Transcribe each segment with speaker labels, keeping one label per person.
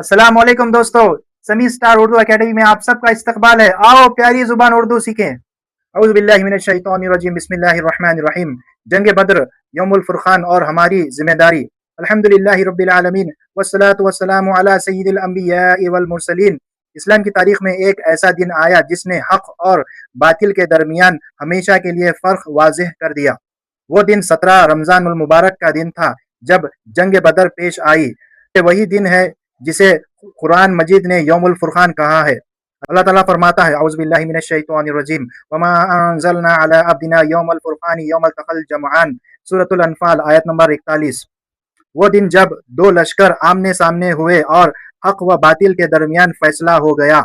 Speaker 1: अस्सलाम वालेकुम दोस्तों। समी स्टार उर्दू एकेडमी में आप सबका इस्तकबाल है। आओ प्यारी जुबान उर्दू सीखें। औज़ु बिल्लाहि मिनश शैतानिर रजीम, बिस्मिल्लाहिर रहमानिर रहीम। जंग बद्र, यौमुल फुरकान और हमारी जिम्मेदारी। अल्हम्दुलिल्लाहि रब्बिल आलमीन वस्सलातु वस्सलामु अला सय्यिदिल अंबिया'i वल मुरसलीन। इस्लाम की तारीख में एक ऐसा दिन आया जिसने हक और बातिल के दरमियान हमेशा के लिए फर्क वाज़ेह कर दिया। वो दिन 17 रमजानुल मुबारक का दिन था जब जंग बदर पेश आई। ये वही दिन है जिसे कुरान मजीद ने यौमुल फुरकान कहा है। अल्लाह ताला फरमाता है, औज़ु बिल्लाहि मिनश शैतानिर रजीम, वमा अंज़लना अला अब्दिना यौमल फुरकान यौमल तक़ल जमआन। सूरतुल अनफाल आयत नंबर 41। वो दिन जब दो लश्कर आमने सामने हुए और हक व बातिल के दरमियान फैसला हो गया,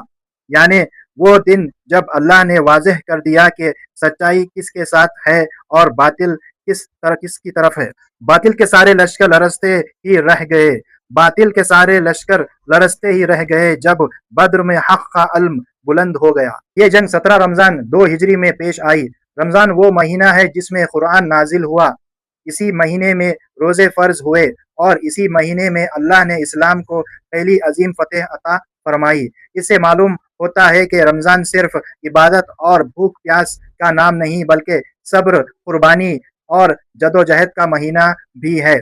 Speaker 1: यानी वो दिन जब अल्लाह ने वाज़ेह कर दिया कि सच्चाई किसके साथ है और बातिल किसकी तरफ है। बातिल के सारे लश्कर लरजते ही रह गए बातिल के सारे लश्कर लरजते ही रह गए जब बद्र में हक का अल्म बुलंद हो गया। ये जंग 17 रमजान 2 हिजरी में पेश आई। रमजान वो महीना है जिसमें कुरान नाजिल हुआ। इसी महीने में रोजे फर्ज हुए और इसी महीने में अल्लाह ने इस्लाम को पहली अजीम फतेह अता फरमाई। इससे मालूम होता है कि रमजान सिर्फ इबादत और भूख प्यास का नाम नहीं बल्कि सब्र, कुर्बानी और जदोजहद का महीना भी है।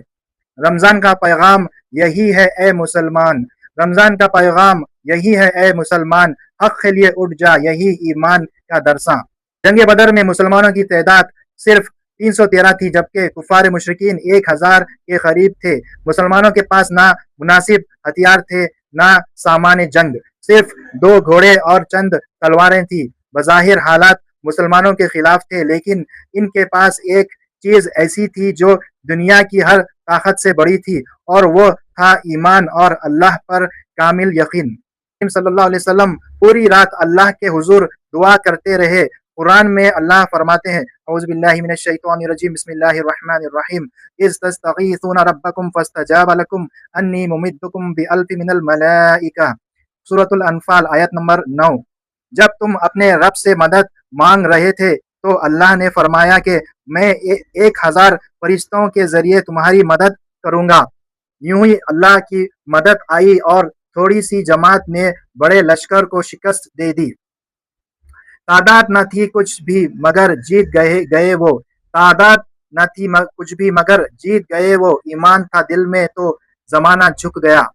Speaker 1: रमजान का पैगाम यही है ए मुसलमान, रमजान का पैगाम यही है ए मुसलमान, हक के लिए उठ जा, यही ईमान का दरसा। जंग बदर में मुसलमानों की तादाद सिर्फ 313 थी जबकि कुफार मुशरिकीन 1000 के करीब थे। मुसलमानों के पास ना मुनासिब हथियार थे ना सामान जंग, सिर्फ 2 घोड़े और चंद तलवारें थी। बज़ाहिर हालात मुसलमानों के खिलाफ थे, लेकिन इनके पास एक चीज ऐसी थी जो दुनिया की हर ताकत से बड़ी थी, और वो था ईमान और अल्लाह पर कामिल यकीन। सल्लल्लाहु अलैहि वसल्लम पूरी रात अल्लाह के हुजूर दुआ करते रहे। कुरान में अल्लाह फरमाते हैं, औज़ु बिल्लाहि मिनश शैतानिर रजीम, बिस्मिल्लाहिर रहमानिर रहीम, इज़ तस्तगीसूना रब्बकुम फस्तजाब लकुम अन्नी मुमिद्दुकुम बिअल्फि मिनल मलाइका। सूरतुल अनफाल आयत नंबर 9। जब तुम अपने रब से मदद मांग रहे थे तो अल्लाह ने फरमाया कि मैं 1000 फरिश्तों के जरिए तुम्हारी मदद करूंगा। यूं ही अल्लाह की मदद आई और थोड़ी सी जमात ने बड़े लश्कर को शिकस्त दे दी। तादाद न थी कुछ भी मगर जीत गए वो, तादाद न थी कुछ भी मगर जीत गए वो, ईमान था दिल में तो जमाना झुक गया।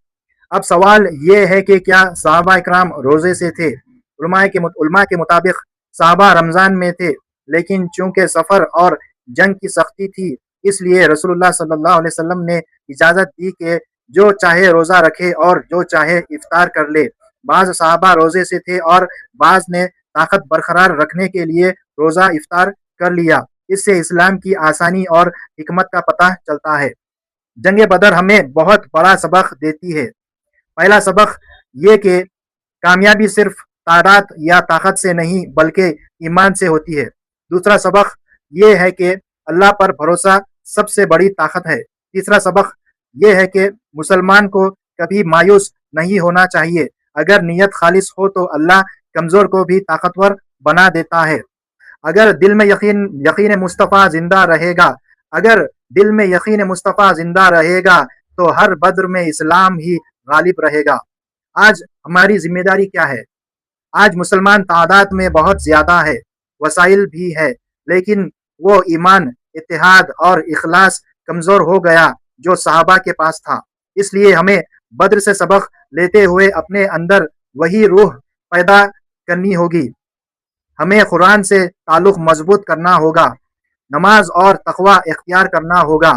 Speaker 1: अब सवाल ये है कि क्या सहाबा इकराम रोजे से थे? उलमा के मुताबिक सहाबा रमजान में थे, लेकिन चूंकि सफर और जंग की सख्ती थी इसलिए रसूलुल्लाह सल्लल्लाहु अलैहि वसल्लम ने इजाजत दी कि जो चाहे रोजा रखे और जो चाहे इफ्तार कर ले। बाज सहाबा रोजे से थे और बाज ने ताकत बरकरार रखने के लिए रोजा इफ्तार कर लिया। इससे इस्लाम की आसानी और हिकमत का पता चलता है। जंग बदर हमें बहुत बड़ा सबक देती है। पहला सबक ये कि कामयाबी सिर्फ तादाद या ताकत से नहीं बल्कि ईमान से होती है। दूसरा सबक ये है कि अल्लाह पर भरोसा सबसे बड़ी ताकत है। तीसरा सबक ये है कि मुसलमान को कभी मायूस नहीं होना चाहिए। अगर नीयत खालिस हो तो अल्लाह कमजोर को भी ताकतवर बना देता है। अगर दिल में यकीन मुस्तफ़ा जिंदा रहेगा अगर दिल में यकीन मुस्तफ़ा जिंदा रहेगा तो हर बद्र में इस्लाम ही गालिब रहेगा। आज हमारी जिम्मेदारी क्या है? आज मुसलमान तादाद में बहुत ज्यादा है, वसाइल भी है, लेकिन वो ईमान, इत्तेहाद और इखलास कमजोर हो गया जो सहाबा के पास था। इसलिए हमें बद्र से सबक लेते हुए अपने अंदर वही रूह पैदा करनी होगी। हमें कुरान से ताल्लुक मजबूत करना होगा, नमाज और तकवा इख्तियार करना होगा,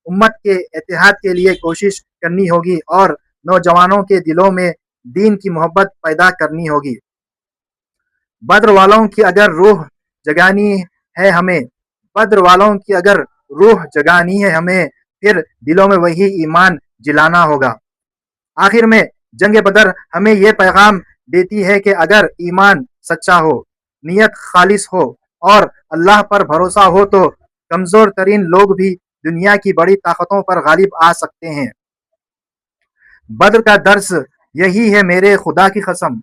Speaker 1: उम्मत के इत्तेहाद के लिए कोशिश करनी होगी और नौजवानों के दिलों में दीन की मोहब्बत पैदा करनी होगी। बद्र वालों की अगर रूह जगानी है हमें बद्र वालों की अगर रूह जगानी है हमें, फिर दिलों में वही ईमान जिलाना होगा। आखिर में जंग बदर हमें यह पैगाम देती है कि अगर ईमान सच्चा हो, नियत खालिस हो और अल्लाह पर भरोसा हो तो कमजोर तरीन लोग भी दुनिया की बड़ी ताकतों पर गालिब आ सकते हैं। बद्र का दर्स यही है मेरे खुदा की कसम,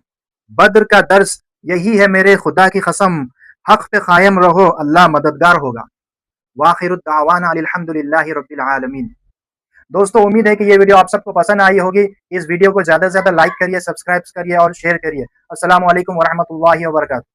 Speaker 1: बद्र का दर्स यही है मेरे खुदा की कसम, हक पे कायम रहो, अल्लाह मददगार होगा। वाखिरु दावाना अनिल हम्दुलिल्लाहि रब्बिल आलमीन। دوستو امید ہے کہ یہ ویڈیو آپ سب کو پسند آئی ہوگی. اس ویڈیو کو زیادہ سے زیادہ لائک کریے، سبسکرائب کریے اور شیئر کریے. السلام علیکم ورحمۃ اللہ وبرکاتہ.